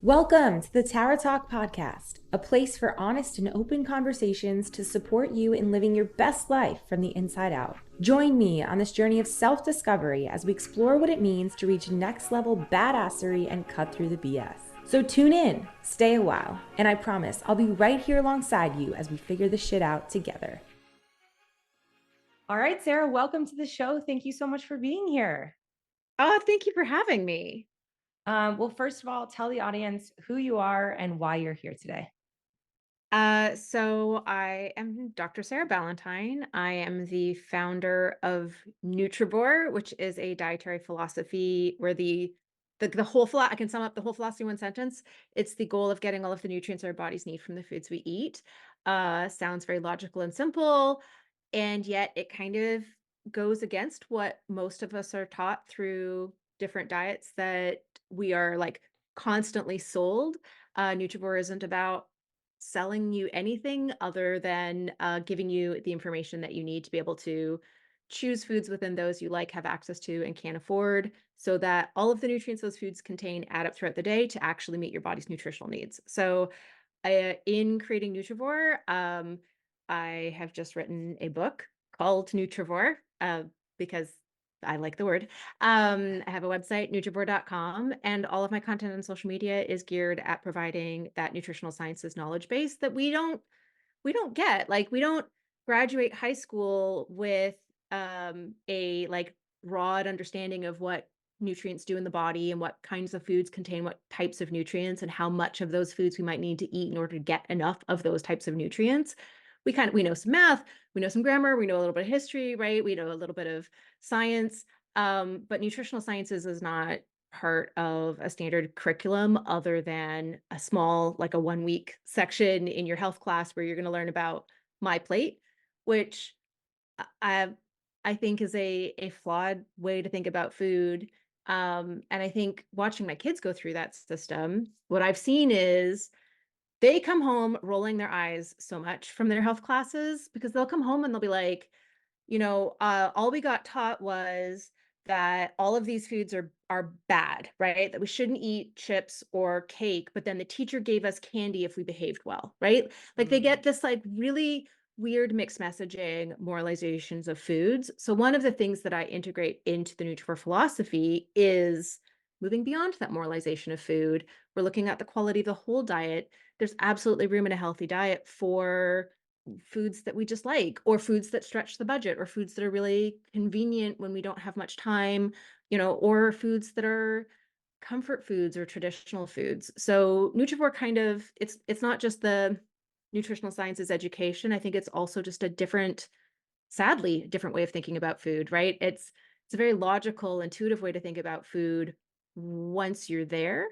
Welcome to the Tara Talk podcast, a place for honest and open conversations to support you in living your best life from the inside out. Join me on this journey of self-discovery as we explore what it means to reach next level badassery and cut through the BS. So tune in, stay a while, and I promise I'll be right here alongside you as we figure this shit out together. All right, Sarah, welcome to the show. Thank you so much for being here. Oh, thank you for having me. Well, first of all, tell the audience who you are and why you're here today. So I am Dr. Sarah Ballantyne. I am the founder of Nutrivore, which is a dietary philosophy where the whole I can sum up the whole philosophy in one sentence. It's the goal of getting all of the nutrients our bodies need from the foods we eat. Sounds very logical and simple, and yet it kind of goes against what most of us are taught through different diets that we are like constantly sold. Nutrivore isn't about selling you anything other than giving you the information that you need to be able to choose foods within those you like, have access to, and can afford, so that all of the nutrients those foods contain add up throughout the day to actually meet your body's nutritional needs. So, in creating Nutrivore, I have just written a book called Nutrivore because I like the word. I have a website, Nutrivore.com, and all of my content on social media is geared at providing that nutritional sciences knowledge base that we don't get. Like we don't graduate high school with a like broad understanding of what nutrients do in the body and what kinds of foods contain what types of nutrients and how much of those foods we might need to eat in order to get enough of those types of nutrients. We know some math, we know some grammar, we know a little bit of history, right? We know a little bit of science, but nutritional sciences is not part of a standard curriculum other than a small, like a 1 week section in your health class where you're going to learn about my plate, which I I think is a flawed way to think about food. And I think watching my kids go through that system, what I've seen is they come home rolling their eyes so much from their health classes because they'll come home and they'll be like, all we got taught was that all of these foods are bad, right? That we shouldn't eat chips or cake, but then the teacher gave us candy if we behaved well, right? Like they get this like really weird mixed messaging, moralizations of foods. So one of the things that I integrate into the Nutrivore philosophy is moving beyond that moralization of food. We're looking at the quality of the whole diet. There's absolutely room in a healthy diet for foods that we just like, or foods that stretch the budget, or foods that are really convenient when we don't have much time, or foods that are comfort foods or traditional foods. So Nutrivore kind of it's not just the nutritional sciences education. I think it's also just a different, sadly, different way of thinking about food, right? It's a very logical, intuitive way to think about food once you're there,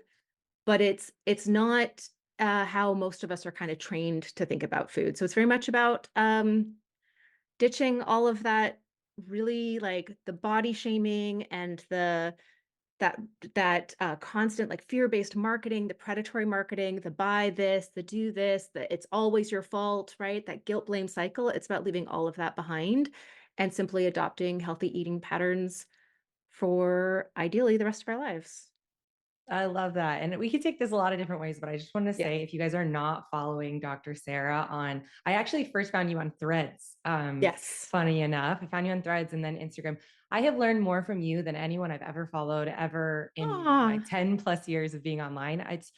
but it's not how most of us are kind of trained to think about food. So it's very much about ditching all of that really like the body shaming and that that constant like fear-based marketing, the predatory marketing, the buy this, the do this, the it's always your fault, right? That guilt blame cycle. It's about leaving all of that behind and simply adopting healthy eating patterns for ideally the rest of our lives. I love that. And we could take this a lot of different ways, but I just want to Yeah. say if you guys are not following Dr. Sarah on, I actually first found you on Threads. Yes. Funny enough, I found you on Threads and then Instagram. I have learned more from you than anyone I've ever followed ever in my Ah. 10 plus years of being online. It's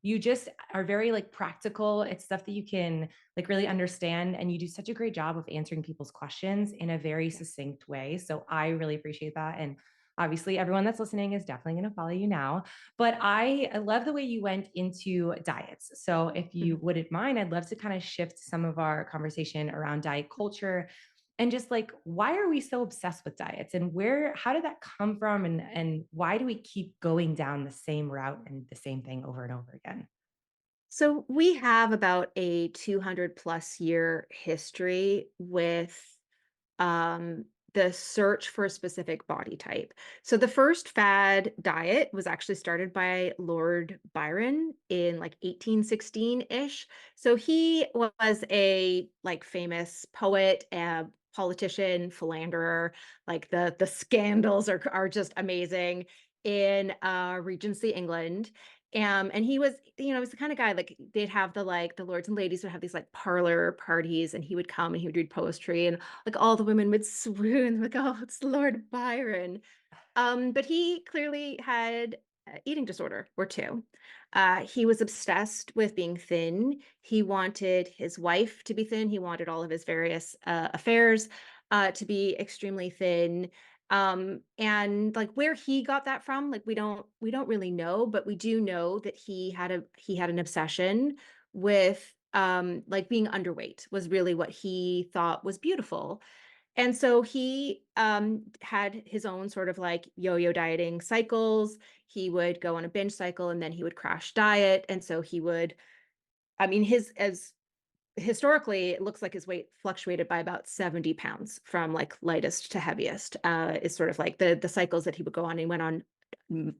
you just are very like practical. It's stuff that you can like really understand. And you do such a great job of answering people's questions in a very Yeah. succinct way. So I really appreciate that. And obviously everyone that's listening is definitely going to follow you now. But I love the way you went into diets. So if you Mhm. wouldn't mind, I'd love to kind of shift some of our conversation around diet culture and just like why are we so obsessed with diets and how did that come from and why do we keep going down the same route and the same thing over and over again? So we have about a 200 plus year history with um, the search for a specific body type. So the first fad diet was actually started by Lord Byron in like 1816-ish. So he was a like famous poet, politician, philanderer. Like the scandals are just amazing in Regency England. And he was, was the kind of guy, like, they'd have the lords and ladies would have these like parlor parties, and he would come and he would read poetry, and like all the women would swoon, like, oh, it's Lord Byron. But he clearly had eating disorder or two. He was obsessed with being thin. He wanted his wife to be thin. He wanted all of his various affairs to be extremely thin. And like where he got that from, like we don't really know, but we do know that he had an obsession with like being underweight was really what he thought was beautiful. And so he had his own sort of like yo-yo dieting cycles. He would go on a binge cycle and then he would crash diet. And so he would, I mean, his as historically, it looks like his weight fluctuated by about 70 pounds from like lightest to heaviest, is sort of like the cycles that he would go on. He went on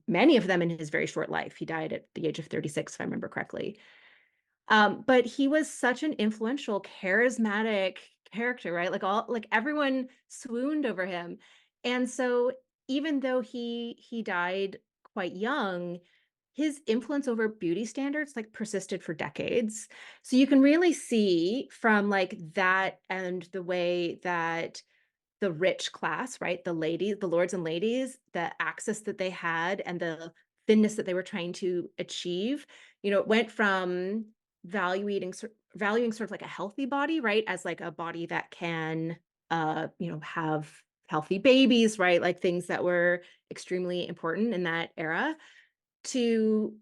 many of them in his very short life. He died at the age of 36, if I remember correctly. But he was such an influential, charismatic character, right? Like everyone swooned over him. And so even though he died quite young, his influence over beauty standards like persisted for decades. So you can really see from like that and the way that the rich class, right? The ladies, the lords and ladies, the access that they had and the thinness that they were trying to achieve, it went from valuing sort of like a healthy body, right? As like a body that can have healthy babies, right? Like things that were extremely important in that era, to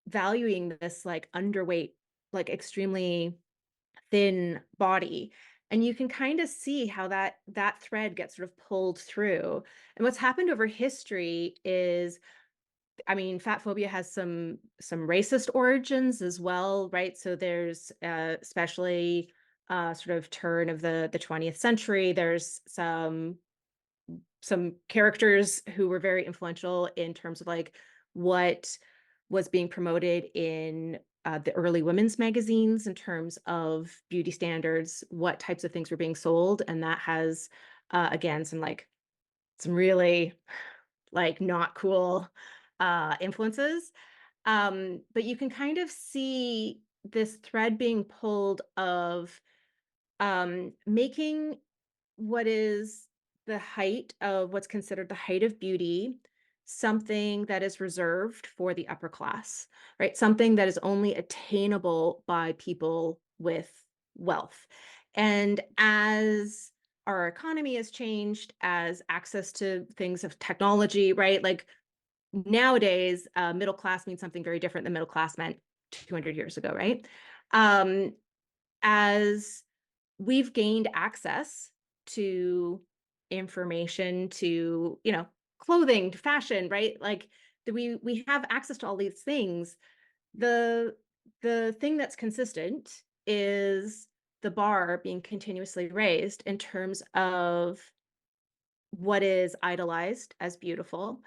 valuing this like underweight, like extremely thin body. And you can kind of see how that thread gets sort of pulled through. And what's happened over history is, I mean, fat phobia has some racist origins as well, right? So there's especially sort of turn of the 20th century, there's some characters who were very influential in terms of like what was being promoted in the early women's magazines in terms of beauty standards, what types of things were being sold, and that has again some really like not cool influences. But you can kind of see this thread being pulled of making what is the height of what's considered the height of beauty something that is reserved for the upper class, right? Something that is only attainable by people with wealth. And as our economy has changed, as access to things of technology, right? Like nowadays, middle class means something very different than middle class meant 200 years ago, right? Um, as we've gained access to information, to clothing, to fashion, right? Like we have access to all these things. The the thing that's consistent is the bar being continuously raised in terms of what is idolized as beautiful,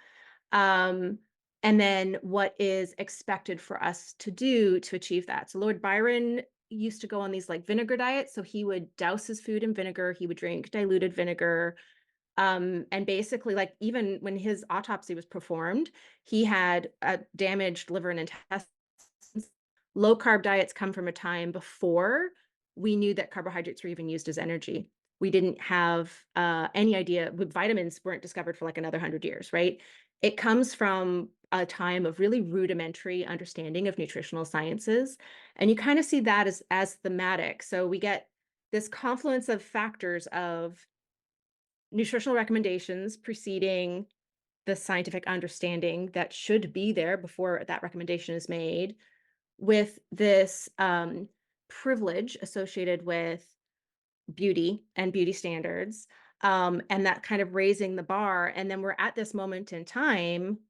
um, and then what is expected for us to do to achieve that. So Lord Byron used to go on these like vinegar diets. So he would douse his food in vinegar, he would drink diluted vinegar. And basically, like even when his autopsy was performed, he had a damaged liver and intestines. Low carb diets come from a time before we knew that carbohydrates were even used as energy. We didn't have any idea. Vitamins weren't discovered for like another 100 years, right? It comes from a time of really rudimentary understanding of nutritional sciences, and you kind of see that as thematic. So we get this confluence of factors of nutritional recommendations preceding the scientific understanding that should be there before that recommendation is made, with this privilege associated with beauty and beauty standards, and that kind of raising the bar. And then we're at this moment in time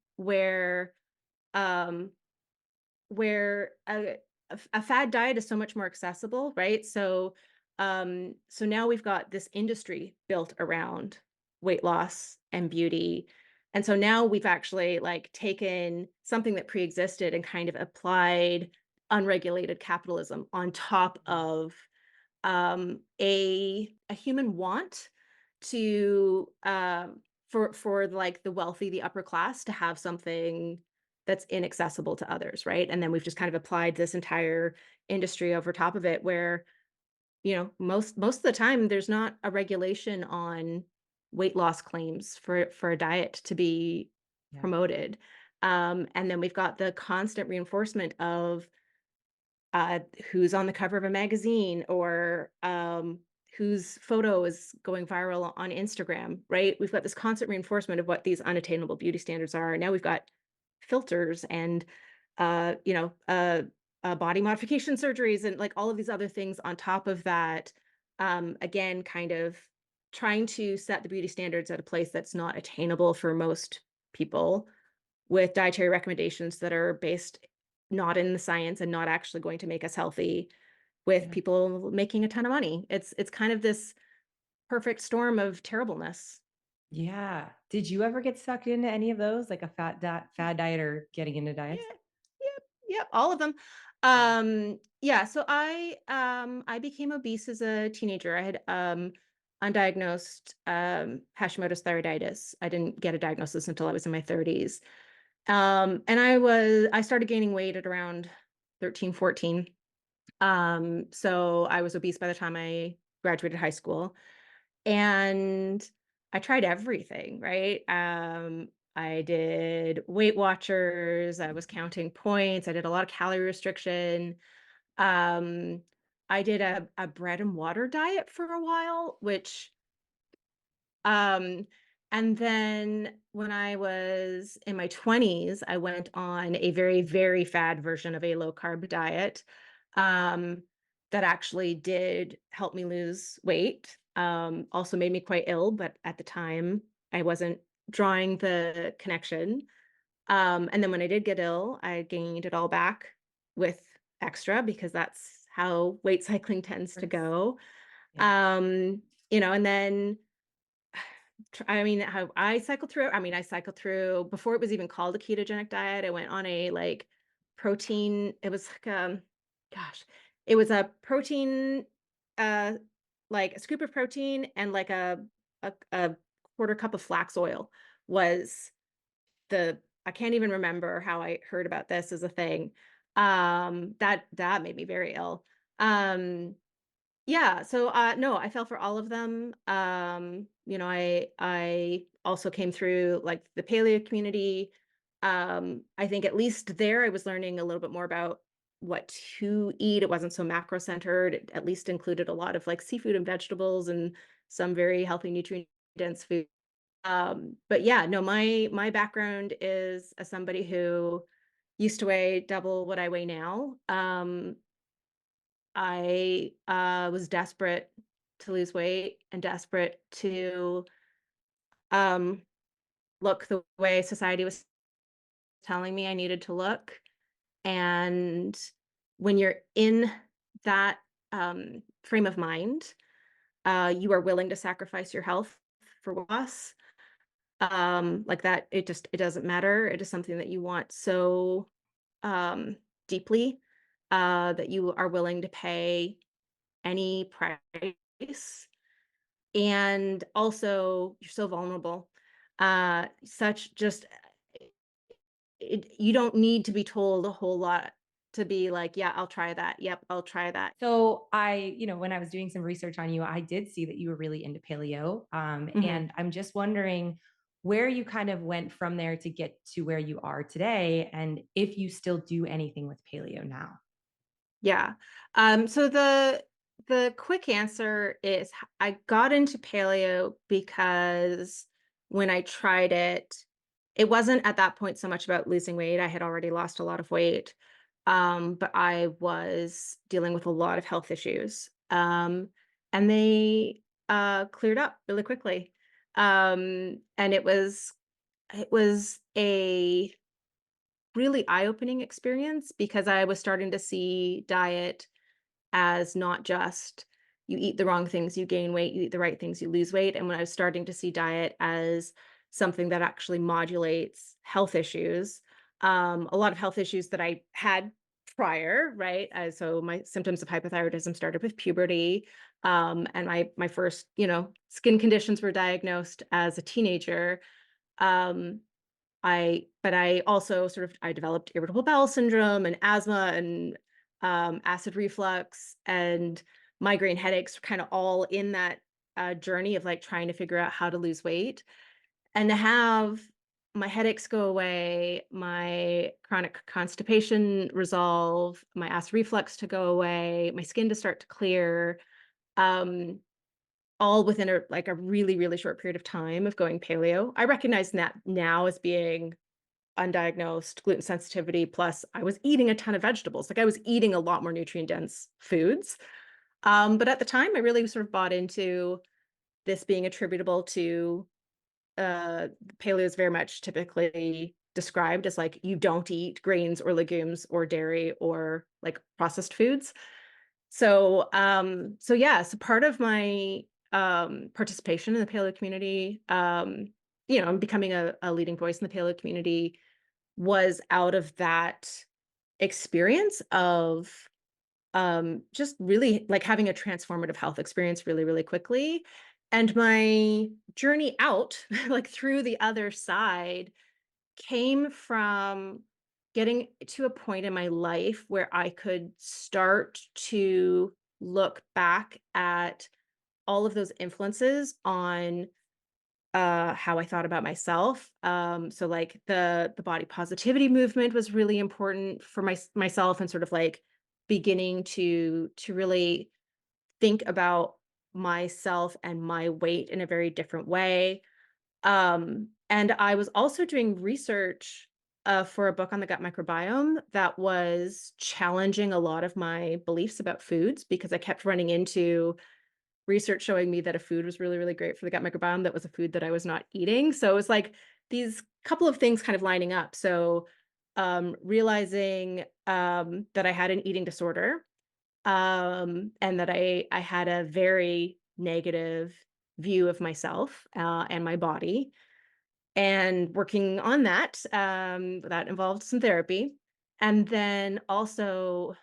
um, where a fad diet is so much more accessible, right? So now we've got this industry built around weight loss and beauty. And so now we've actually like taken something that pre-existed and kind of applied unregulated capitalism on top of a human want to for like the wealthy, the upper class, to have something that's inaccessible to others, right? And then we've just kind of applied this entire industry over top of it where, most of the time there's not a regulation on weight loss claims for a diet to be Yeah. promoted. And then we've got the constant reinforcement of uh, who's on the cover of a magazine or whose photo is going viral on Instagram, right? We've got this constant reinforcement of what these unattainable beauty standards are. And now we've got filters and uh, you know, uh, body modification surgeries and like all of these other things on top of that. Again, kind of trying to set the beauty standards at a place that's not attainable for most people with dietary recommendations that are based not in the science and not actually going to make us healthy with Yeah. people making a ton of money. It's kind of this perfect storm of terribleness. Yeah. Did you ever get sucked into any of those, like a fad diet or getting into Yeah. diets? Yep. Yep. All of them. Yeah. Yeah. So I became obese as a teenager. I had undiagnosed Hashimoto's thyroiditis. I didn't get a diagnosis until I was in my 30s. And I started gaining weight at around 13, 14. So I was obese by the time I graduated high school. And I tried everything, right? I did Weight Watchers, I was counting points, I did a lot of calorie restriction. Um, I did a bread and water diet for a while, which um, and then when I was in my 20s, I went on a very, very fad version of a low carb diet um, that actually did help me lose weight. Also made me quite ill, but at the time I wasn't drawing the connection. And then when I did get ill, I gained it all back with extra because that's how weight cycling tends to Course. go. Yeah. Um, and then I mean, how I cycled through I mean, I cycled through before it was even called a ketogenic diet. I went on a like protein, it was like gosh, it was a protein uh like a scoop of protein and like a quarter cup of flax oil was the I can't even remember how I heard about this as a thing. That made me very ill. Um yeah, so, no, I fell for all of them. I also came through, like, the paleo community. I think at least there I was learning a little bit more about what to eat. It wasn't so macro-centered. It at least included a lot of, like, seafood and vegetables and some very healthy nutrient-dense food. But yeah, no, my background is as somebody who used to weigh double what I weigh now. I, was desperate to lose weight and desperate to, um, look the way society was telling me I needed to look, and when you're in that, frame of mind, you are willing to sacrifice your health for loss, like that it doesn't matter, it is something that you want so, um, deeply, that you are willing to pay any price. And also, you're so vulnerable. Such just you don't need to be told a whole lot to be like, "Yeah, I'll try that. Yep, I'll try that." So when I was doing some research on you, I did see that you were really into paleo. Mhm. And I'm just wondering where you kind of went from there to get to where you are today, and if you still do anything with paleo now. Yeah. So the quick answer is I got into paleo because when I tried it, it wasn't at that point so much about losing weight. I had already lost a lot of weight. But I was dealing with a lot of health issues. And they cleared up really quickly. And it was a really eye-opening experience because I was starting to see diet as not just you eat the wrong things, you gain weight, you eat the right things, you lose weight. And when I was starting to see diet as something that actually modulates health issues, a lot of health issues that I had prior, right? So my symptoms of hypothyroidism started with puberty, and my first, skin conditions were diagnosed as a teenager. Um, but I also I developed irritable bowel syndrome and asthma and acid reflux and migraine headaches, kind of all in that journey of like trying to figure out how to lose weight. And to have my headaches go away, my chronic constipation resolve, my acid reflux to go away, my skin to start to clear, um, all within a really, really short period of time of going paleo. I recognize that now as being undiagnosed gluten sensitivity, plus I was eating a ton of vegetables. Like I was eating a lot more nutrient dense foods. But at the time, I really sort of bought into this being attributable to paleo is very much typically described as like you don't eat grains or legumes or dairy or like processed foods. So yeah, so part of my participation in the paleo community, and becoming a leading voice in the paleo community was out of that experience of just really like having a transformative health experience really, really quickly. And my journey out, like through the other side, came from getting to a point in my life where I could start to look back at all of those influences on how I thought about myself. So like the body positivity movement was really important for myself and sort of like beginning to really think about myself and my weight in a very different way. And I was also doing research for a book on the gut microbiome that was challenging a lot of my beliefs about foods because I kept running into research showing me that a food was really, really great for the gut microbiome that was a food that I was not eating. So it was like these couple of things kind of lining up. So realizing that I had an eating disorder, and that I had a very negative view of myself and my body, and working on that. That involved some therapy, and then also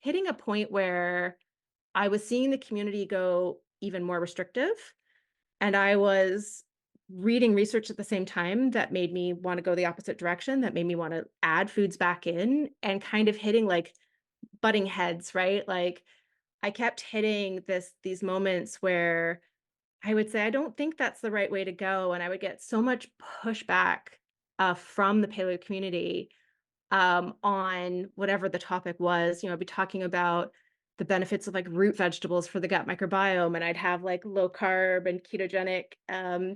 hitting a point where I was seeing the community go even more restrictive, and I was reading research at the same time that made me want to go the opposite direction, that made me want to add foods back in, and kind of hitting like butting heads, right? Like I kept hitting these moments where I would say, I don't think that's the right way to go. And I would get so much pushback from the paleo community on whatever the topic was. I'd be talking about the benefits of like root vegetables for the gut microbiome, and I'd have like low carb and ketogenic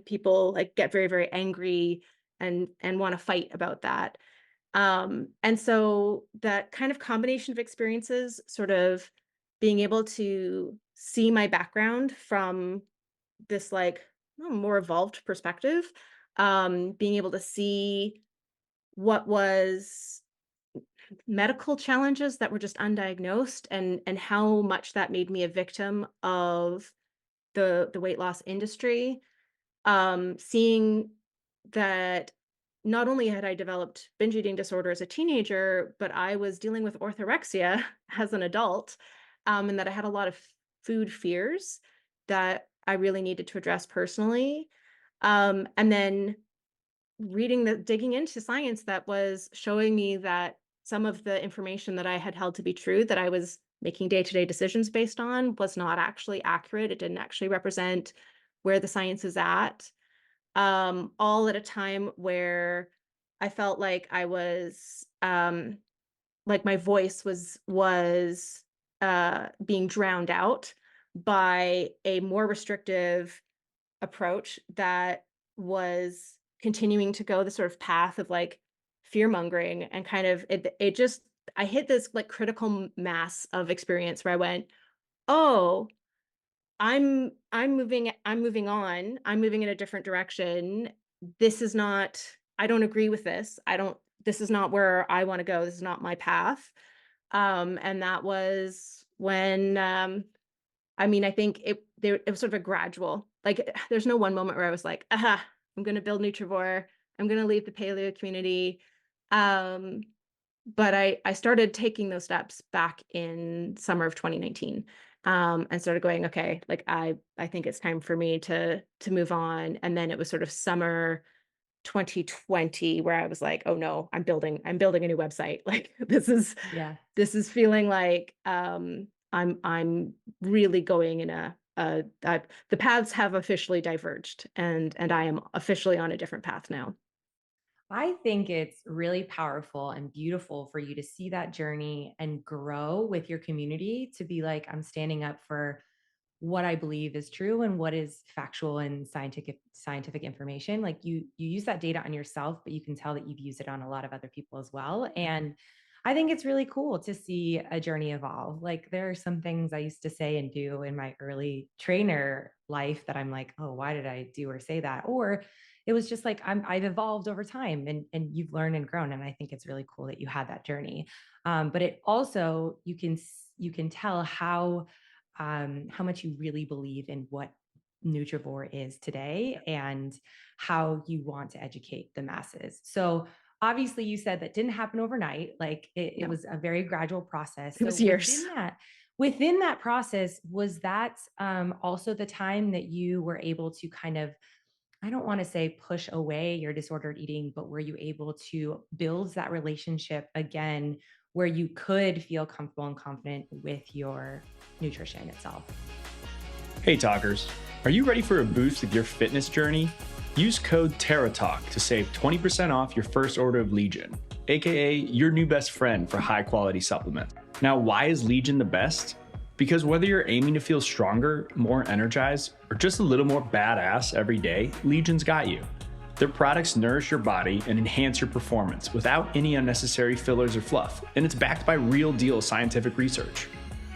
people like get very, very angry and want to fight about that. And so that kind of combination of experiences, sort of being able to see my background from this like more evolved perspective, being able to see what was medical challenges that were just undiagnosed, and how much that made me a victim of the weight loss industry. Seeing that not only had I developed binge eating disorder as a teenager, but I was dealing with orthorexia as an adult, and that I had a lot of food fears that I really needed to address personally. And then digging into science that was showing me that some of the information that I had held to be true, that I was making day-to-day decisions based on, was not actually accurate. It didn't actually represent where the science is at. All at a time where I felt like I was like my voice was being drowned out by a more restrictive approach that was continuing to go the sort of path of like fear mongering, and kind of it just I hit this like critical mass of experience where I went, oh, I'm moving on. I'm moving in a different direction. This is not I don't agree with this. I don't This is not where I want to go. This is not my path. And that was when I mean, I think it was sort of a gradual, like there's no one moment where I was like, aha, I'm gonna build Nutrivore. I'm gonna leave the paleo community. Um, but I started taking those steps back in summer of 2019, and started going, okay, like I think it's time for me to move on. And then it was sort of summer 2020 where I was like, "Oh no, I'm building a new website." Like Yeah. this is feeling like I'm really going in the paths have officially diverged and I am officially on a different path now. I think it's really powerful and beautiful for you to see that journey and grow with your community to be like, I'm standing up for what I believe is true and what is factual and scientific information. Like you use that data on yourself, but you can tell that you've used it on a lot of other people as well. And I think it's really cool to see a journey evolve. Like there are some things I used to say and do in my early trainer life that I'm like, oh, why did I do or say that? Or it was just like I've evolved over time and you've learned and grown. And I think it's really cool that you had that journey. But it also you can tell how much you really believe in what Nutrivore is today and how you want to educate the masses. So obviously you said that didn't happen overnight. Like it No, was a very gradual process. it So was years. within that process, was that also the time that you were able to kind of, I don't want to say push away your disordered eating, but were you able to build that relationship again where you could feel comfortable and confident with your nutrition itself? Hey talkers, are you ready for a boost with your fitness journey? Use code TerraTalk to save 20% off your first order of Legion, aka your new best friend for high quality supplements. Now, why is Legion the best? Because whether you're aiming to feel stronger, more energized, or just a little more badass every day, Legion's got you. Their products nourish your body and enhance your performance without any unnecessary fillers or fluff, and it's backed by real deal scientific research.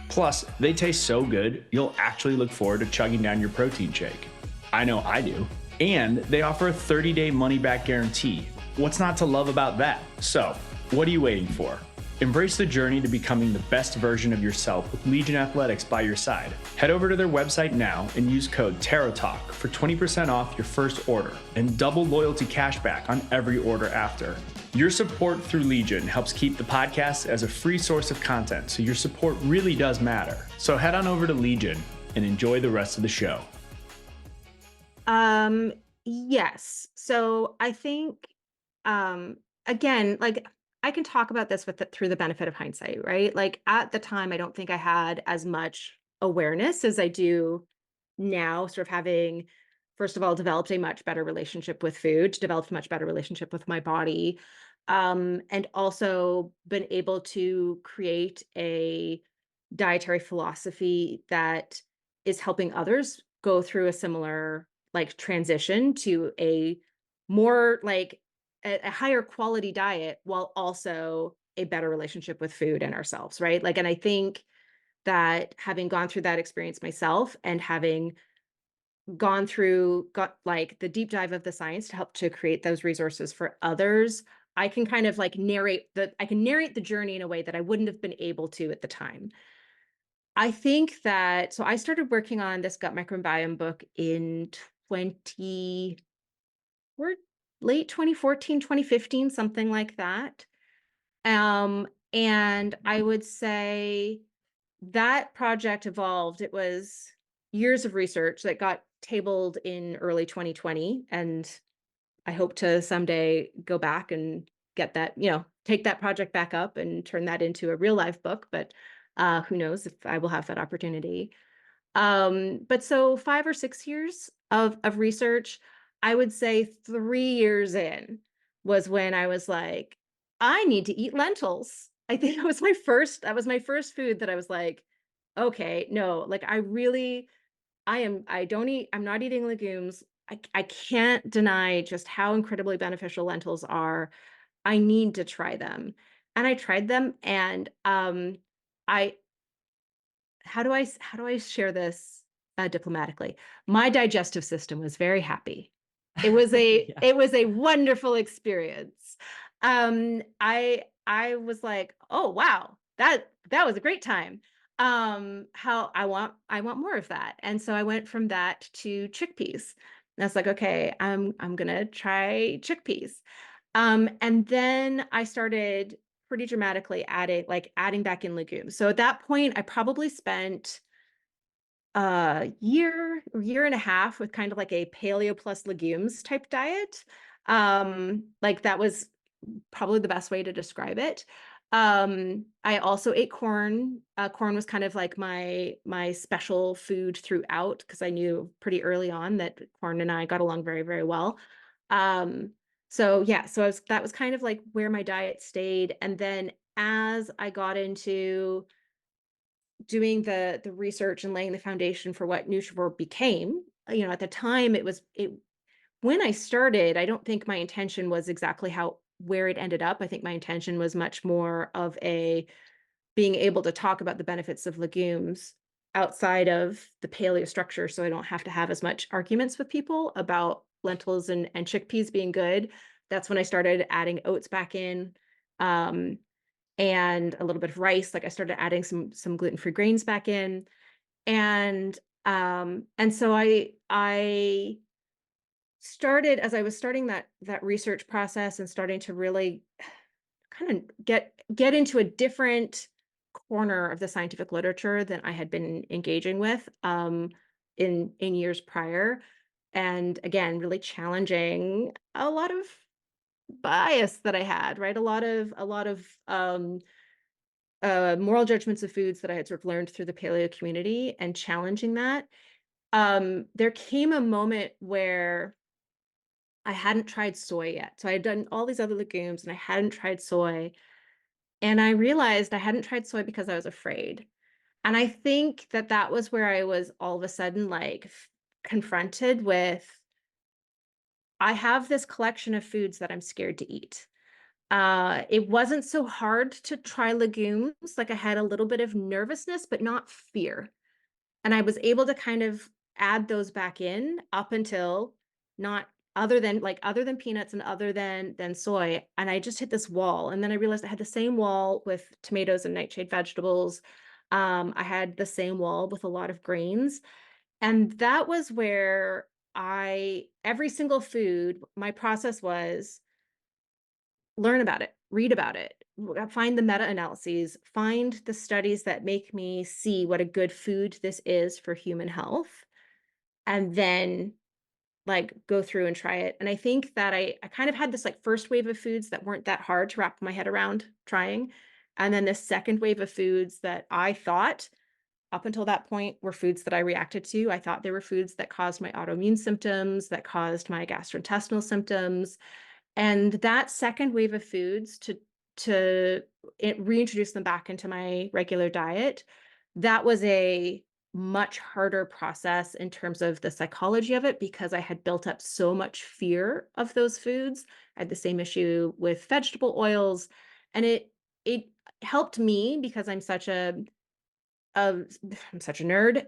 Plus, they taste so good, you'll actually look forward to chugging down your protein shake. I know I do. And they offer a 30-day money-back guarantee. What's not to love about that? So, what are you waiting for? Embrace the journey to becoming the best version of yourself with Legion Athletics by your side. Head over to their website now and use code TerraTalk for 20% off your first order and double loyalty cashback on every order after. Your support through Legion helps keep the podcast as a free source of content, so your support really does matter. So head on over to Legion and enjoy the rest of the show. Yes. So I think, again, like I can talk about this through the benefit of hindsight, right? Like at the time, I don't think I had as much awareness as I do now, sort of having, first of all, developed a much better relationship with food, developed a much better relationship with my body, and also been able to create a dietary philosophy that is helping others go through a similar like transition to a more like a higher quality diet while also a better relationship with food and ourselves, right? Like, and I think that having gone through that experience myself and having got like the deep dive of the science to help to create those resources for others, I can kind of like narrate the journey in a way that I wouldn't have been able to at the time. I think that so I started working on this gut microbiome book in 20 or late 2014, 2015, something like that. And I would say that project evolved. It was years of research that got tabled in early 2020. And I hope to someday go back and get that, take that project back up and turn that into a real life book. But who knows if I will have that opportunity. But so 5 or 6 years of research, I would say 3 years in was when I was like, "I need to eat lentils." I think that was my first food that I was like, "Okay, no, like I'm not eating legumes. I can't deny just how incredibly beneficial lentils are. I need to try them." And I tried them and I how do I share this, diplomatically? My digestive system was very happy. Yeah. It was a wonderful experience. I was like, "Oh, wow. That was a great time." How I want more of that. And so I went from that to chickpeas. And I was like, "Okay, I'm gonna try chickpeas." And then I started pretty dramatically adding back in legumes. So at that point, I probably spent a year or year and a half with kind of like a paleo plus legumes type diet. Like that was probably the best way to describe it. I also ate corn. Corn was kind of like my special food throughout because I knew pretty early on that corn and I got along very, very well. Um, so yeah, that was kind of like where my diet stayed. And then as I got into doing the research and laying the foundation for what Nutrivore became, at the time it when I started, I don't think my intention was exactly how where it ended up. I think my intention was much more of a being able to talk about the benefits of legumes outside of the paleo structure so I don't have to have as much arguments with people about lentils and chickpeas being good. That's when I started adding oats back in. Um, and a little bit of rice. Like I started adding some gluten-free grains back in. And so I started as I was starting that research process and starting to really kind of get into a different corner of the scientific literature than I had been engaging with in years prior. And again, really challenging a lot of bias that I had, right? A lot of moral judgments of foods that I had sort of learned through the paleo community and challenging that. There came a moment where I hadn't tried soy yet. So I had done all these other legumes and I hadn't tried soy. And I realized I hadn't tried soy because I was afraid. And I think that that was where I was all of a sudden like confronted with I have this collection of foods that I'm scared to eat. It wasn't so hard to try legumes. Like I had a little bit of nervousness, but not fear. And I was able to kind of add those back in up until not other than peanuts and other than soy. And I just hit this wall. And then I realized I had the same wall with tomatoes and nightshade vegetables. I had the same wall with a lot of grains. And that was where every single food, my process was learn about it, read about it, find the meta-analyses, find the studies that make me see what a good food this is for human health, and then like go through and try it. And I think that I kind of had this like first wave of foods that weren't that hard to wrap my head around trying. And then this second wave of foods that I thought up until that point were foods that I reacted to. I thought they were foods that caused my autoimmune symptoms, that caused my gastrointestinal symptoms, and that second wave of foods to reintroduce them back into my regular diet, that was a much harder process in terms of the psychology of it because I had built up so much fear of those foods. I had the same issue with vegetable oils, and it helped me because of I'm such a nerd,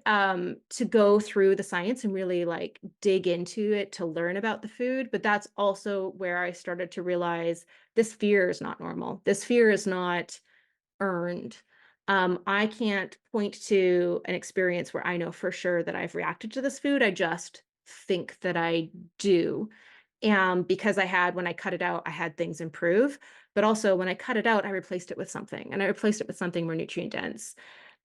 to go through the science and really like dig into it to learn about the food. But that's also where I started to realize this fear is not normal. This fear is not earned. I can't point to an experience where I know for sure that I've reacted to this food. I just think that I do. Because when I cut it out, I had things improve. But also when I cut it out, I replaced it with something and I replaced it with something more nutrient dense.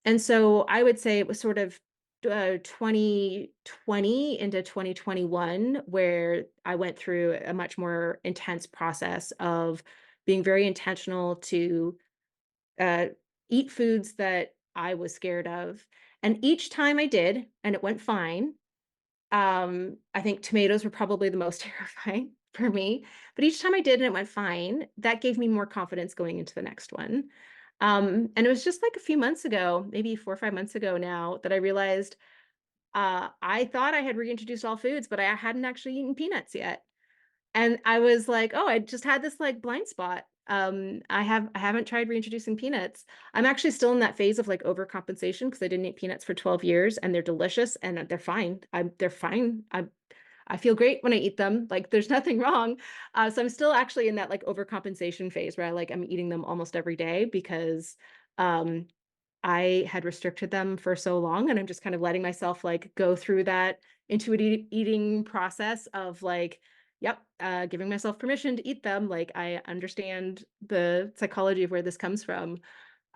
And so I would say it was sort of 2020 into 2021 where I went through a much more intense process of being very intentional to uh, eat foods that I was scared of. And each time I did, and it went fine, I think tomatoes were probably the most terrifying for me, but each time I did and it went fine, that gave me more confidence going into the next one. And it was just like a few months ago, maybe 4 or 5 months ago now, that I realized I thought I had reintroduced all foods, but I hadn't actually eaten peanuts yet. And I was like, "Oh, I just had this, like, blind spot." I haven't tried reintroducing peanuts. I'm actually still in that phase of, like, overcompensation because I didn't eat peanuts for 12 years, and they're delicious, and they're fine. They're fine. I feel great when I eat them, like, there's nothing wrong. So I'm still actually in that, like, overcompensation phase where I'm eating them almost every day because, um, I had restricted them for so long, and I'm just kind of letting myself, like, go through that intuitive eating process of, like, yep, giving myself permission to eat them, like, I understand the psychology of where this comes from.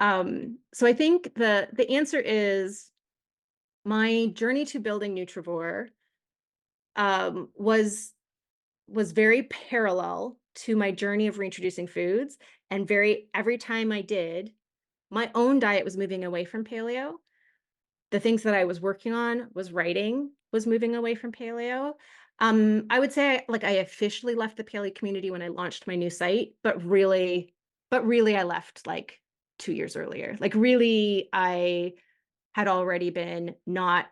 So I think the answer is my journey to building Nutrivore, was was very parallel to my journey of reintroducing foods, and every time I did, my own diet was moving away from paleo. The things that I was working on was writing was moving away from paleo. I would say like I officially left the paleo community when I launched my new site, but really I left like 2 years earlier. Like really I had already been not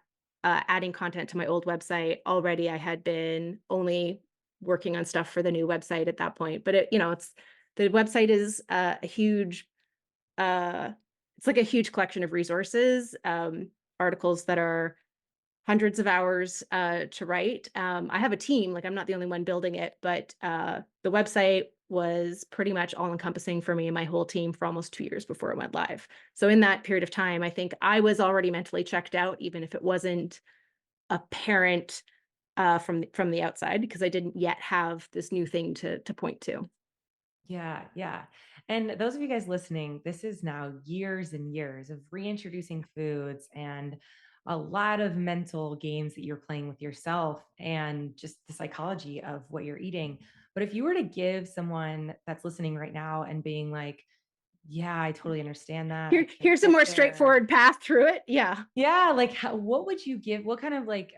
adding content to my old website. Already I had been only working on stuff for the new website at that point. But it's the website is uh, it's like a huge collection of resources, articles that are hundreds of hours to write. I have a team, like I'm not the only one building it, but the website was pretty much all encompassing for me and my whole team for almost 2 years before it went live. So in that period of time, I think I was already mentally checked out, even if it wasn't apparent from the outside, because I didn't yet have this new thing to point to. Yeah, yeah. And those of you guys listening, this is now years and years of reintroducing foods and a lot of mental games that you're playing with yourself and just the psychology of what you're eating. But if you were to give someone that's listening right now and being like, yeah, I totally understand that. I can't Here's a get more there. straightforward path through it. Yeah. Yeah, like what would you give? What kind of like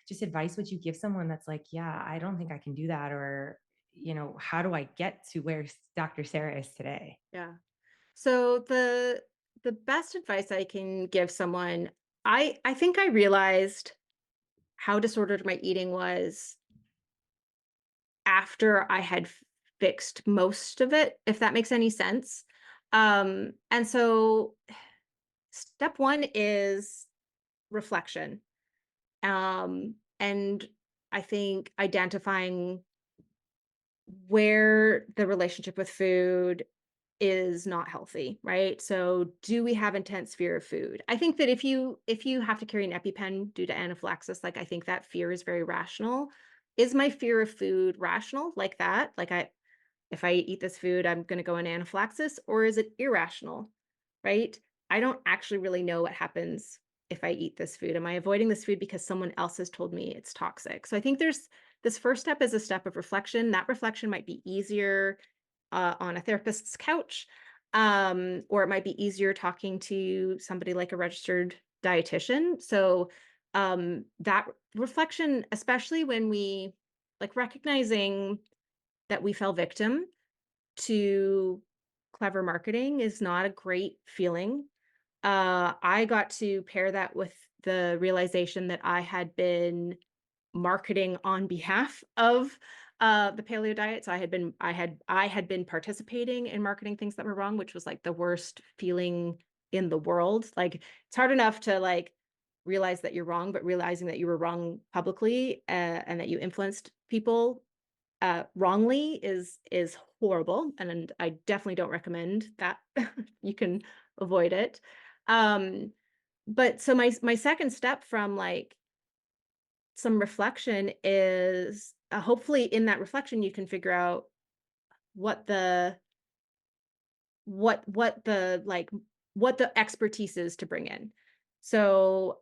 just advice would you give someone that's like, yeah, I don't think I can do that, or how do I get to where Dr. Sarah is today? Yeah. So the best advice I can give someone, I think I realized how disordered my eating was after I had fixed most of it, if that makes any sense. And so step one is reflection. And I think identifying where the relationship with food is not healthy, right? So do we have intense fear of food? I think that if you have to carry an EpiPen due to anaphylaxis, like I think that fear is very rational. Is my fear of food rational like that? Like if I eat this food, I'm going to go in anaphylaxis, or is it irrational? Right? I don't actually really know what happens if I eat this food. Am I avoiding this food because someone else has told me it's toxic? So I think there's this first step is a step of reflection. That reflection might be easier on a therapist's couch, or it might be easier talking to somebody like a registered dietitian. So that reflection, especially when we like recognizing that we fell victim to clever marketing is not a great feeling. I got to pair that with the realization that I had been marketing on behalf of the paleo diet. So I had been participating in marketing things that were wrong, which was like the worst feeling in the world. Like it's hard enough to like realize that you're wrong, but realizing that you were wrong publicly and that you influenced people wrongly is horrible, and I definitely don't recommend that. You can avoid it. Um, but so my second step from like some reflection is hopefully in that reflection you can figure out what the what the like what the expertise is to bring in. So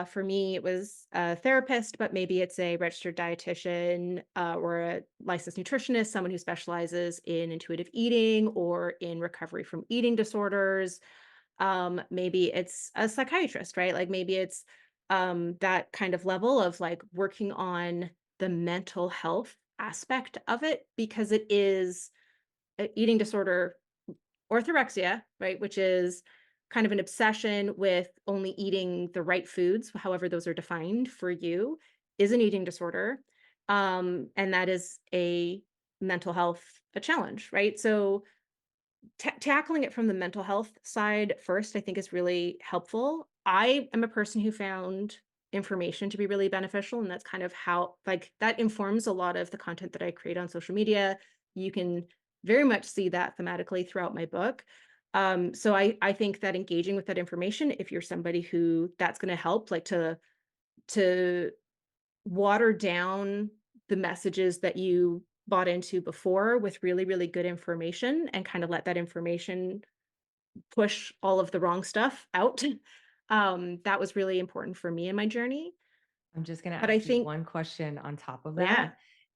for me it was a therapist, but maybe it's a registered dietitian or a licensed nutritionist, someone who specializes in intuitive eating or in recovery from eating disorders. Maybe it's a psychiatrist, right? Like maybe it's that kind of level of like working on the mental health aspect of it, because it is eating disorder orthorexia, right, which is kind of an obsession with only eating the right foods, however those are defined for you, is an eating disorder. And that is a mental health a challenge, right? So tackling it from the mental health side first, I think is really helpful. I am a person who found information to be really beneficial, and that's kind of how, like, that informs a lot of the content that I create on social media. You can very much see that thematically throughout my book. So I think that engaging with that information, if you're somebody who that's going to help, like to water down the messages that you bought into before with really, really good information and kind of let that information push all of the wrong stuff out. That was really important for me in my journey. I'm just going to But I ask you think, one question on top of yeah,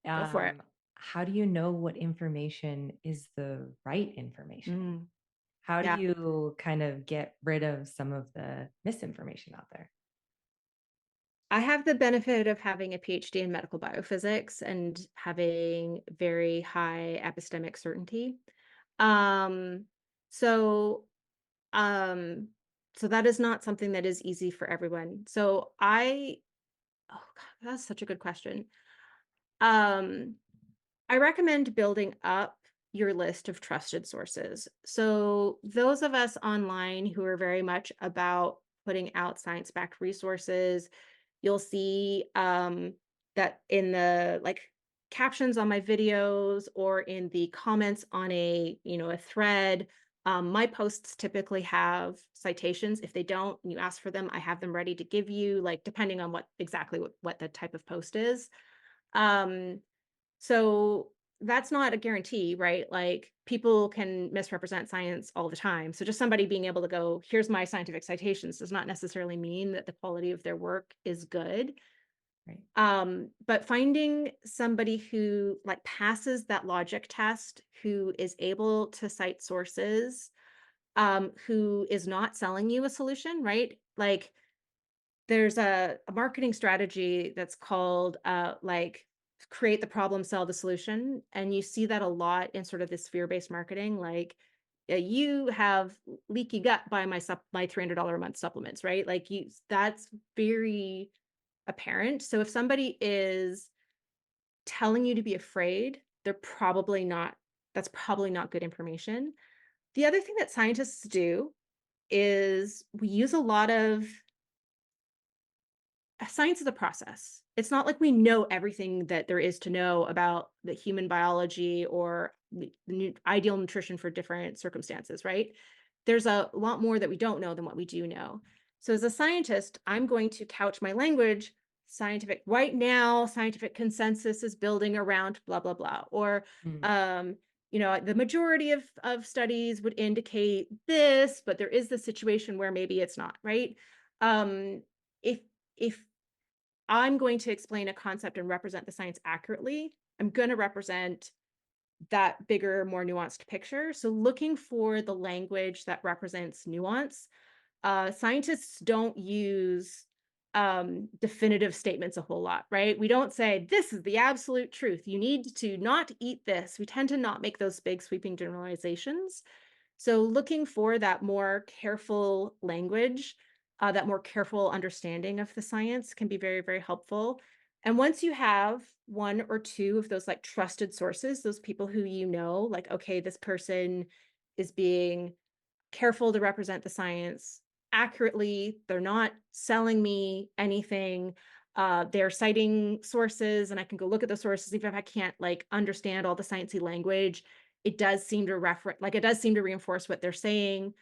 that. go for it. how do you know what information is the right information? Mm, How do yeah. you kind of get rid of some of the misinformation out there? I have the benefit of having a PhD in medical biophysics and having very high epistemic certainty. Um, so, um, so that is not something that is easy for everyone. Oh God, that's such a good question. Um, I recommend building up your list of trusted sources. So, those of us online who are very much about putting out science backed resources, you'll see that in the captions on my videos or in the comments on a thread. My posts typically have citations. If they don't, and you ask for them, I have them ready to give you, like depending on what the type of post is. Um, so that's not a guarantee, right? Like people can misrepresent science all the time. So just somebody being able to go, here's my scientific citations does not necessarily mean that the quality of their work is good. Right. But finding somebody who like passes that logic test, who is able to cite sources, who is not selling you a solution, right? Like there's a marketing strategy that's called create the problem, sell the solution. And you see that a lot in sort of this fear-based marketing, like you have leaky gut, buy my $300 a month supplements, right? Like that's very apparent. So if somebody is telling you to be afraid, that's probably not good information. The other thing that scientists do is we use a lot of science is a process. It's not like we know everything that there is to know about the human biology or the ideal nutrition for different circumstances, right? There's a lot more that we don't know than what we do know. So as a scientist, I'm going to couch my language scientific. Right now, scientific consensus is building around blah blah blah, or Mm. the majority of studies would indicate this, but there is the situation where maybe it's not, right? Um, if if I'm going to explain a concept and represent the science accurately, I'm going to represent that bigger, more nuanced picture. So, looking for the language that represents nuance. Scientists don't use definitive statements a whole lot, right? We don't say, this is the absolute truth. You need to not eat this. We tend to not make those big, sweeping generalizations. So looking for that more careful language, that more careful understanding of the science can be very, very helpful. And once you have one or two of those like trusted sources, those people who like, okay, this person is being careful to represent the science accurately. They're not selling me anything. They're citing sources, and I can go look at the sources, even if I can't like understand all the sciencey language. It does seem to reinforce what they're saying.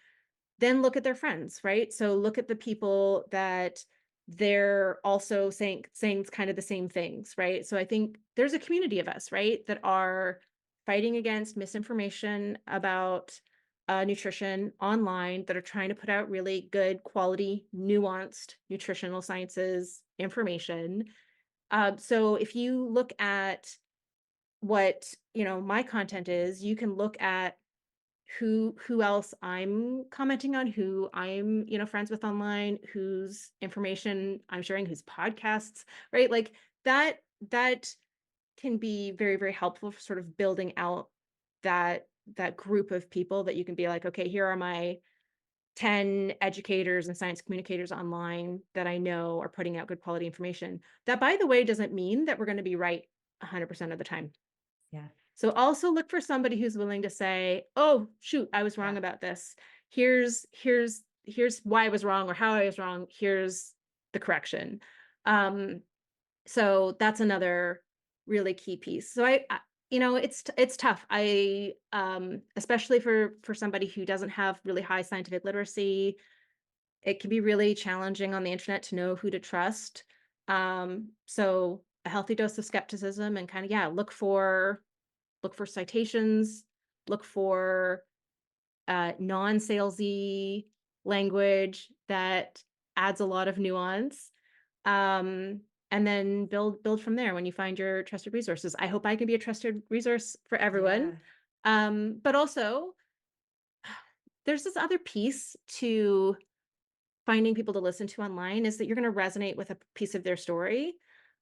Then look at their friends, right? So look at the people that they're also saying kind of the same things, right? So I think there's a community of us, right, that are fighting against misinformation about nutrition online, that are trying to put out really good quality, nuanced nutritional sciences information. So if you look at what my content is, you can look at who else I'm commenting on, who I'm, friends with online, whose information I'm sharing, whose podcasts, right? Like that can be very, very helpful for sort of building out that group of people that you can be like, okay, here are my 10 educators and science communicators online that I know are putting out good quality information. That, by the way, doesn't mean that we're going to be right 100% of the time. Yeah. So also look for somebody who's willing to say, "Oh, shoot, I was wrong about this. Here's why I was wrong or how I was wrong. Here's the correction." Um, so that's another really key piece. So it's tough. Especially for somebody who doesn't have really high scientific literacy, it can be really challenging on the internet to know who to trust. So a healthy dose of skepticism and kind of, yeah, look for citations, look for non-salesy language that adds a lot of nuance. and then build from there when you find your trusted resources. I hope I can be a trusted resource for everyone. But also there's this other piece to finding people to listen to online, is that you're going to resonate with a piece of their story.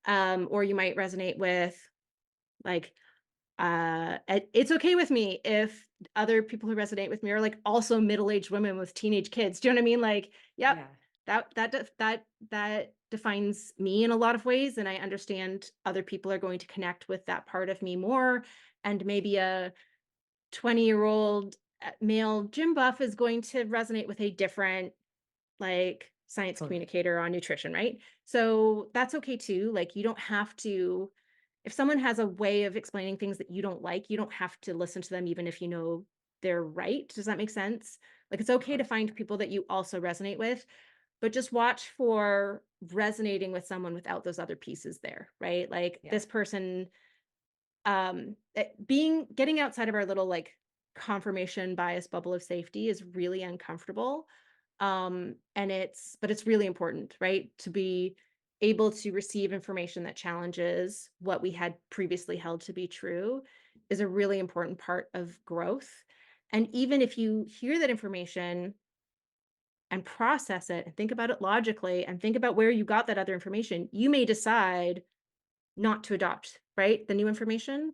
Or you might resonate with, like, it's okay with me if other people who resonate with me are like also middle-aged women with teenage kids. Do you know what I mean? Like, yep, Yeah. that defines me in a lot of ways, and I understand other people are going to connect with that part of me more. And maybe a 20-year-old male gym buff is going to resonate with a different, like, science Totally. communicator on nutrition, right? So that's okay too. Like, you don't have to, if someone has a way of explaining things that you don't like, you don't have to listen to them even if you know they're right. Does that make sense? Like, it's Of okay to course. find people that you also resonate with, but just watch for resonating with someone without those other pieces there, right? Like, Yeah. this person, getting outside of our little, like, confirmation bias bubble of safety is really uncomfortable. And it's really important, right, to be able to receive information that challenges what we had previously held to be true is a really important part of growth. And even if you hear that information and process it and think about it logically and think about where you got that other information, you may decide not to adopt, right, the new information,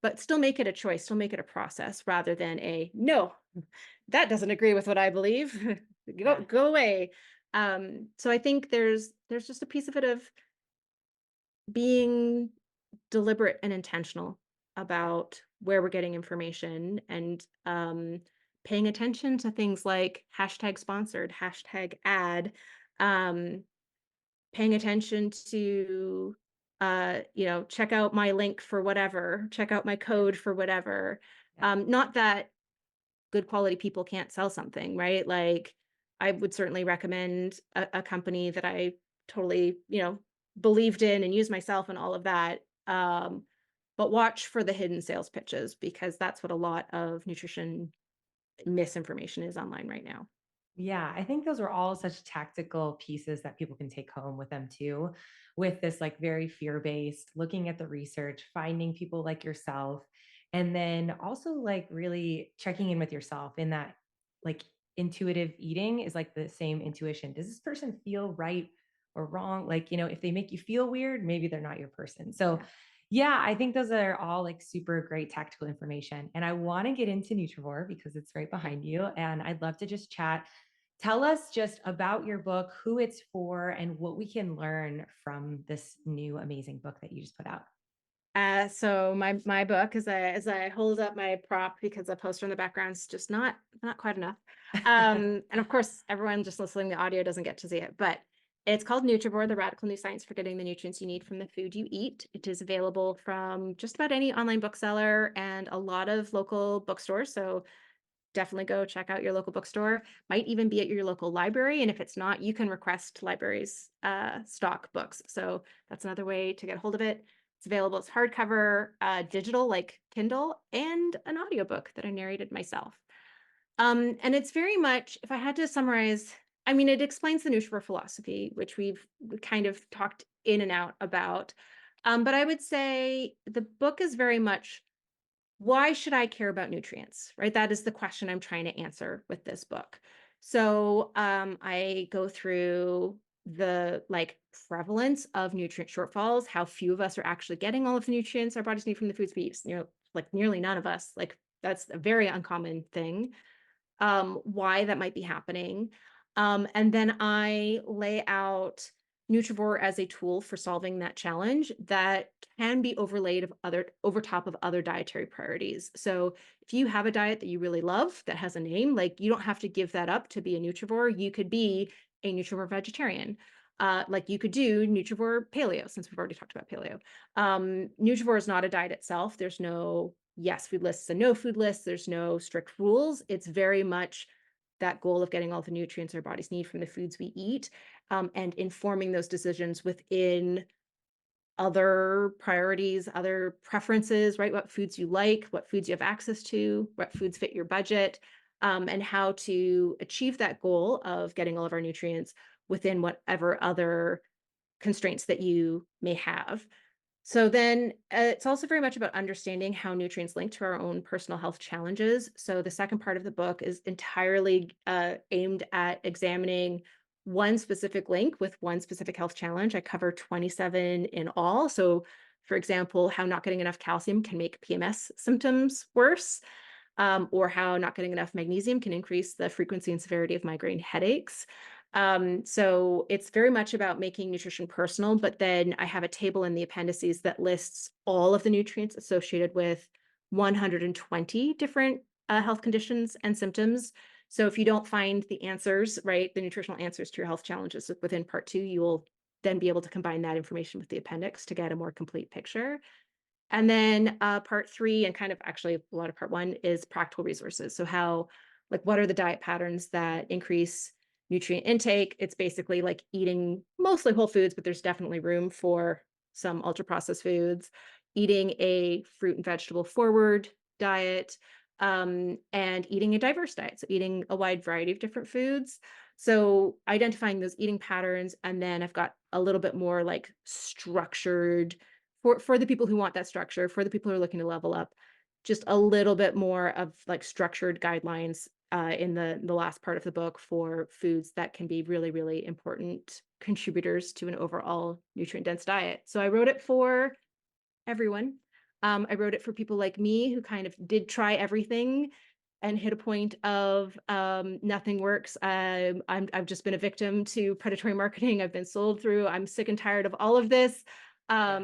but still make it a choice, still make it a process rather than a no, that doesn't agree with what I believe. Yeah. Go away. So I think there's just a piece of it of being deliberate and intentional Yeah. about where we're getting information, and paying attention to things like hashtag sponsored, hashtag ad, um, paying attention to, check out my link for whatever, check out my Yeah. code for whatever. Yeah. Not that good quality people can't sell something, right? Like, I would certainly recommend a company that I totally, believed in and used myself and all of that. But watch for the hidden sales pitches, because that's what a lot of nutrition misinformation is online right now. Yeah, I think those are all such tactical pieces that people can take home with them too, with this like very fear-based, looking at the research, finding people like yourself, and then also like really checking in with yourself in that like intuitive eating is like the same intuition. Does this person feel right or wrong? Like, if they make you feel weird, maybe they're not your person. So Yeah. yeah, I think those are all like super great tactical information. And I want to get into Nutrivore because it's right behind you. And I'd love to just chat. Tell us just about your book, who it's for, and what we can learn from this new amazing book that you just put out. So my book, as I hold up my prop, because the poster in the background is just not quite enough. And of course, everyone just listening to the audio doesn't get to see it, but it's called Nutrivore: The Radical New Science for Getting the Nutrients You Need from the Food You Eat. It is available from just about any online bookseller and a lot of local bookstores. So definitely go check out your local bookstore. Might even be at your local library. And if it's not, you can request libraries stock books. So that's another way to get a hold of it. It's available as hardcover, digital like Kindle, and an audiobook that I narrated myself. And it's very much, if I had to summarize, I mean, it explains the Nutrivore philosophy, which we've kind of talked in and out about. But I would say the book is very much, why should I care about nutrients? Right? That is the question I'm trying to answer with this book. So I go through the, like, prevalence of nutrient shortfalls, how few of us are actually getting all of the nutrients our bodies need from the foods we eat. Like, nearly none of us. Like, that's a very uncommon thing. Why that might be happening. And then I lay out Nutrivore as a tool for solving that challenge that can be overlaid over top of other dietary priorities. So if you have a diet that you really love that has a name, like, you don't have to give that up to be a Nutrivore. You could be a Nutrivore vegetarian. Like, you could do Nutrivore paleo, since we've already talked about paleo. Nutrivore is not a diet itself. There's no yes food lists and no food lists. There's no strict rules. It's very much that goal of getting all the nutrients our bodies need from the foods we eat, and informing those decisions within other priorities, other preferences, right? What foods you like, what foods you have access to, what foods fit your budget, and how to achieve that goal of getting all of our nutrients within whatever other constraints that you may have. So then it's also very much about understanding how nutrients link to our own personal health challenges. So the second part of the book is entirely aimed at examining one specific link with one specific health challenge. I cover 27 in all. So, for example, how not getting enough calcium can make PMS symptoms worse, or how not getting enough magnesium can increase the frequency and severity of migraine headaches. So it's very much about making nutrition personal, but then I have a table in the appendices that lists all of the nutrients associated with 120 different health conditions and symptoms. So if you don't find the answers, right, the nutritional answers to your health challenges within part two, you will then be able to combine that information with the appendix to get a more complete picture. And then part three, and kind of actually a lot of part one, is practical resources. So how, like, what are the diet patterns that increase nutrient intake? It's basically like eating mostly whole foods, but there's definitely room for some ultra processed foods, eating a fruit and vegetable forward diet, and eating a diverse diet. So eating a wide variety of different foods. So identifying those eating patterns. And then I've got a little bit more like structured for the people who want that structure, for the people who are looking to level up, just a little bit more of like structured guidelines in the last part of the book for foods that can be really, really important contributors to an overall nutrient dense diet. So I wrote it for everyone. I wrote it for people like me who kind of did try everything and hit a point of nothing works. I've just been a victim to predatory marketing. I've been sold through. I'm sick and tired of all of this. Yeah.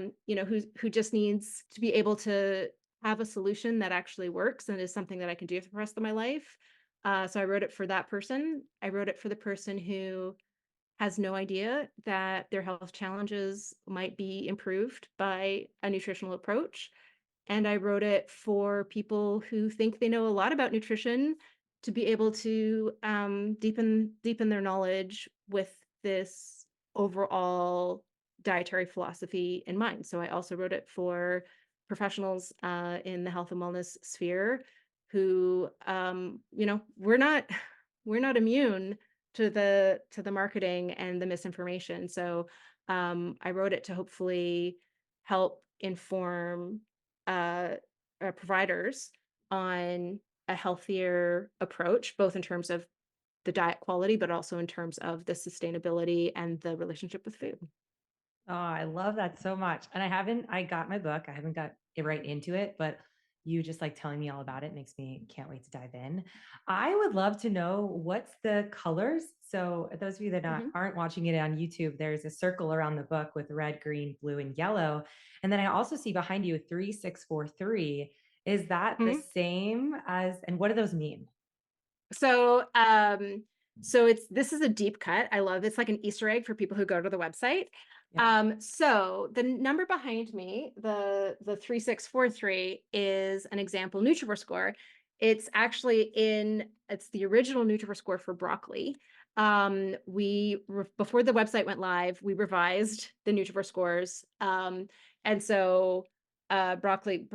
Who just needs to be able to have a solution that actually works and is something that I can do for the rest of my life. So I wrote it for that person. I wrote it for the person who has no idea that their health challenges might be improved by a nutritional approach. And I wrote it for people who think they know a lot about nutrition to be able to deepen their knowledge with this overall dietary philosophy in mind. So I also wrote it for professionals in the health and wellness sphere who, we're not we're not immune to the marketing and the misinformation. So I wrote it to hopefully help inform uh, providers on a healthier approach, both in terms of the diet quality, but also in terms of the sustainability and the relationship with food. Oh, I love that so much. And I got my book. I haven't got it right into it, but you just like telling me all about it makes me can't wait to dive in. I would love to know what's the colors. So those of you that Mhm. aren't watching it on YouTube, there's a circle around the book with red, green, blue, and yellow. And then I also see behind you 3643. Is that the Mhm. same as, and what do those mean? So, this is a deep cut. I love it's like an Easter egg for people who go to the website. Yeah. So the number behind me, the 3643, is an example Nutrivore score. It's the original Nutrivore score for broccoli. Before the website went live, we revised the Nutrivore scores. And so broccoli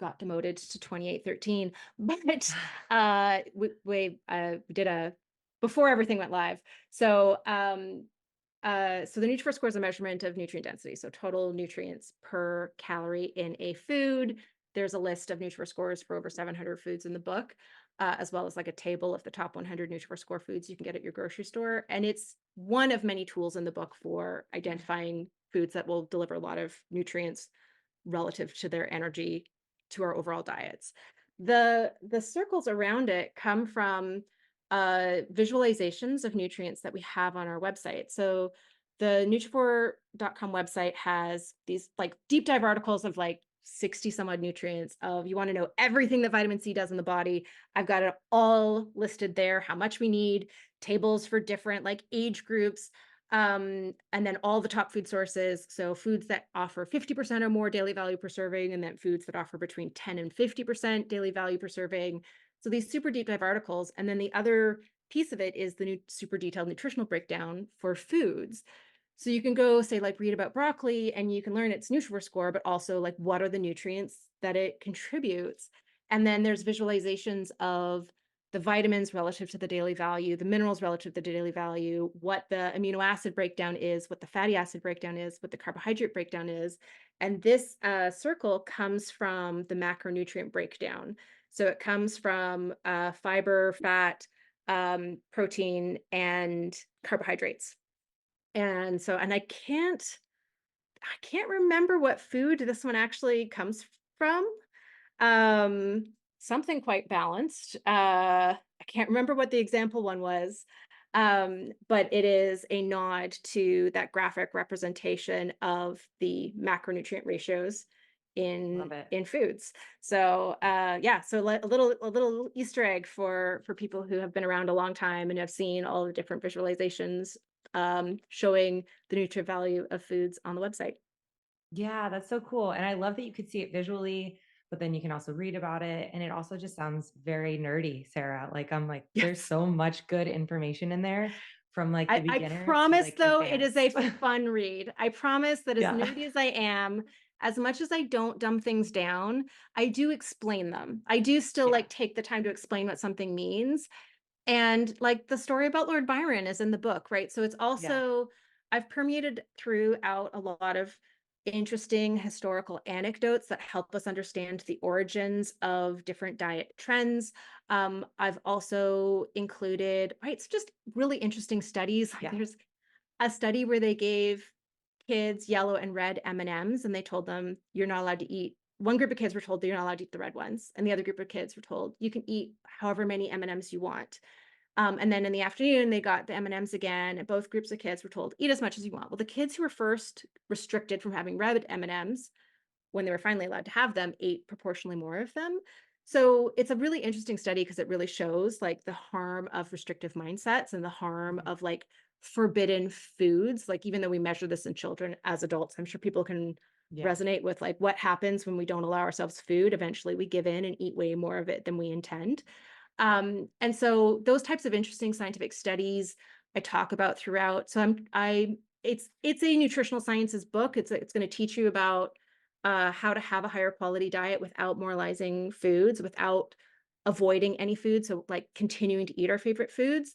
got demoted to 2813, but we did a before everything went live. So so the Nutrifort score is a measurement of nutrient density, so total nutrients per calorie in a food. There's a list of Nutrifort scores for over 700 foods in the book, as well as like a table of the top 100 Nutrifort score foods you can get at your grocery store. And it's one of many tools in the book for identifying foods that will deliver a lot of nutrients relative to their energy to our overall diets. The circles around it come from visualizations of nutrients that we have on our website. So the Nutrivore.com website has these like deep dive articles of like 60 some odd nutrients of you want to know everything that vitamin C does in the body. I've got it all listed there, how much we need, tables for different like age groups, and then all the top food sources. So foods that offer 50% or more daily value per serving, and then foods that offer between 10 and 50% daily value per serving. So these super deep dive articles. And then the other piece of it is the new super detailed nutritional breakdown for foods. So you can go say like read about broccoli and you can learn its Nutrivore score, but also like what are the nutrients that it contributes. And then there's visualizations of the vitamins relative to the daily value, the minerals relative to the daily value, what the amino acid breakdown is, what the fatty acid breakdown is, what the carbohydrate breakdown is. And this circle comes from the macronutrient breakdown. So it comes from fiber, fat, protein, and carbohydrates. And so, and I can't remember what food this one actually comes from. Um, Something quite balanced. I can't remember what the example one was. But it is a nod to that graphic representation of the macronutrient ratios Love it. in foods. So yeah, so a little Easter egg for people who have been around a long time and have seen all the different visualizations showing the nutrient value of foods on the website. Yeah, that's so cool. And I love that you could see it visually, but then you can also read about it. And it also just sounds very nerdy, Sarah. Like I'm like, there's Yes. so much good information in there from like the I beginner to promise like though, it is advanced. a fun read. I promise that as Yeah. nerdy as I am, as much as I don't dumb things down, I do explain them. I do still Yeah. like take the time to explain what something means. And like the story about Lord Byron is in the book, right? So it's Yeah. also, I've permeated throughout a lot of interesting historical anecdotes that help us understand the origins of different diet trends. I've also included, right, it's just really interesting studies. Like Yeah. there's a study where they gave kids yellow and red M&Ms and they told them you're not allowed to eat. One group of kids were told that you're not allowed to eat the red ones, and the other group of kids were told you can eat however many M&Ms you want. And then in the afternoon, they got the M&Ms again, and both groups of kids were told, eat as much as you want. Well, the kids who were first restricted from having red M&Ms, when they were finally allowed to have them, ate proportionally more of them. So it's a really interesting study because it really shows like the harm of restrictive mindsets and the harm Mhm. of like forbidden foods. Like even though we measure this in children, as adults, I'm sure people can Yeah. resonate with like what happens when we don't allow ourselves food. Eventually we give in and eat way more of it than we intend. And so those types of interesting scientific studies I talk about throughout. So it's a nutritional sciences book. It's going to teach you about how to have a higher quality diet without moralizing foods, without avoiding any food. So like continuing to eat our favorite foods,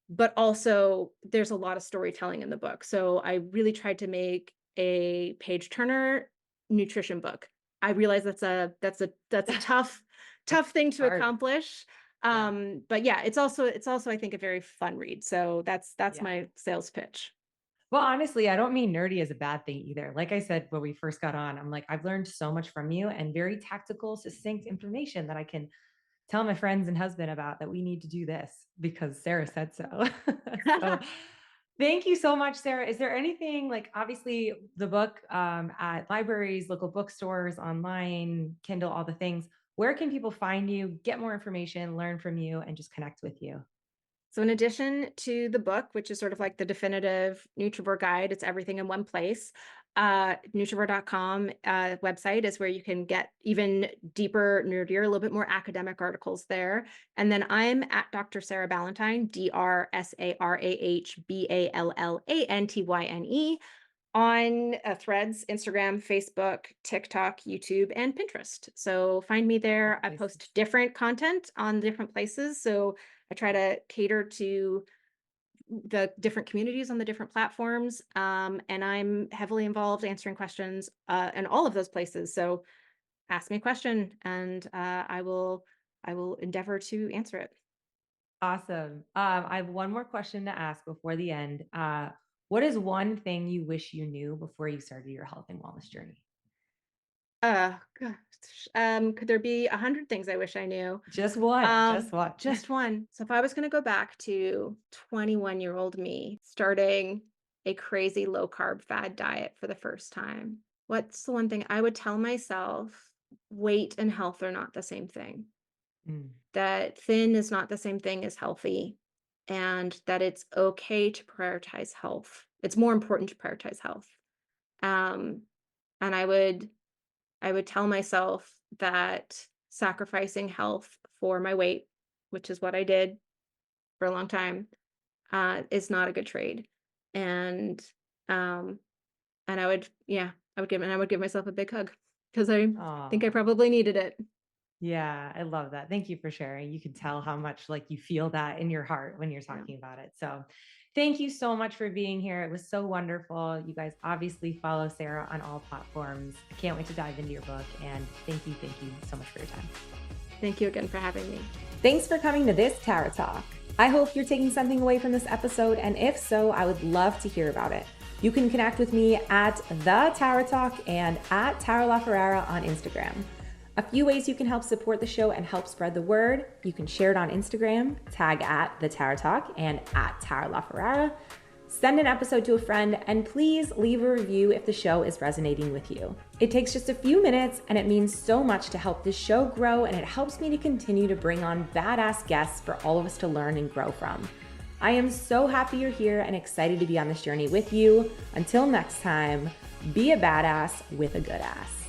but also there's a lot of storytelling in the book. So I really tried to make a page turner nutrition book. I realize that's a tough thing to Hard. accomplish. Yeah. But yeah, it's also I think a very fun read. So that's Yeah. my sales pitch. Well, honestly, I don't mean nerdy as a bad thing either. Like I said when we first got on, I'm like, I've learned so much from you and very tactical, succinct information that I can tell my friends and husband about that we need to do this because Sarah said so. So thank you so much, Sarah. Is there anything like obviously the book at libraries, local bookstores, online, Kindle, all the things? Where can people find you, get more information, learn from you, and just connect with you? So in addition to the book, which is sort of like the definitive Nutrivore guide, it's everything in one place. Nutrivore.com website is where you can get even deeper, nerdier, a little bit more academic articles there. And then I'm at Dr. Sarah Ballantyne, DrSarahBallantyne on Threads, Instagram, Facebook, TikTok, YouTube, and Pinterest. So find me All there. the I places. post different content on different places. So I try to cater to the different communities on the different platforms. And I'm heavily involved answering questions in all of those places. So ask me a question and I will endeavor to answer it. Awesome. I have one more question to ask before the end. What is one thing you wish you knew before you started your health and wellness journey? Gosh, could there be 100 things I wish I knew? Just one, just one. Just one. So if I was going to go back to 21-year-old me starting a crazy low carb fad diet for the first time, what's the one thing I would tell myself? Weight and health are not the same thing. Mm, That thin is not the same thing as healthy, and that it's okay to prioritize health. It's more important to prioritize health. Um, and I would tell myself that sacrificing health for my weight, which is what I did for a long time, is not a good trade. And um, and I would, yeah, I would give myself a big hug because I think I aw. probably needed it. Yeah, I love that. Thank you for sharing. You can tell how much like you feel that in your heart when you're Yeah. talking about it. So thank you so much for being here. It was so wonderful. You guys obviously follow Sarah on all platforms. I can't wait to dive into your book. And thank you so much for your time. Thank you again for having me. Thanks for coming to this Tara Talk. I hope you're taking something away from this episode, and if so, I would love to hear about it. You can connect with me at The Tara Talk and at Tara LaFerrara on Instagram. A few ways you can help support the show and help spread the word. You can share it on Instagram, tag at The Tara Talk and at Tara LaFerrara. Send an episode to a friend, and please leave a review if the show is resonating with you. It takes just a few minutes, and it means so much to help this show grow, and it helps me to continue to bring on badass guests for all of us to learn and grow from. I am so happy you're here and excited to be on this journey with you. Until next time, be a badass with a good ass.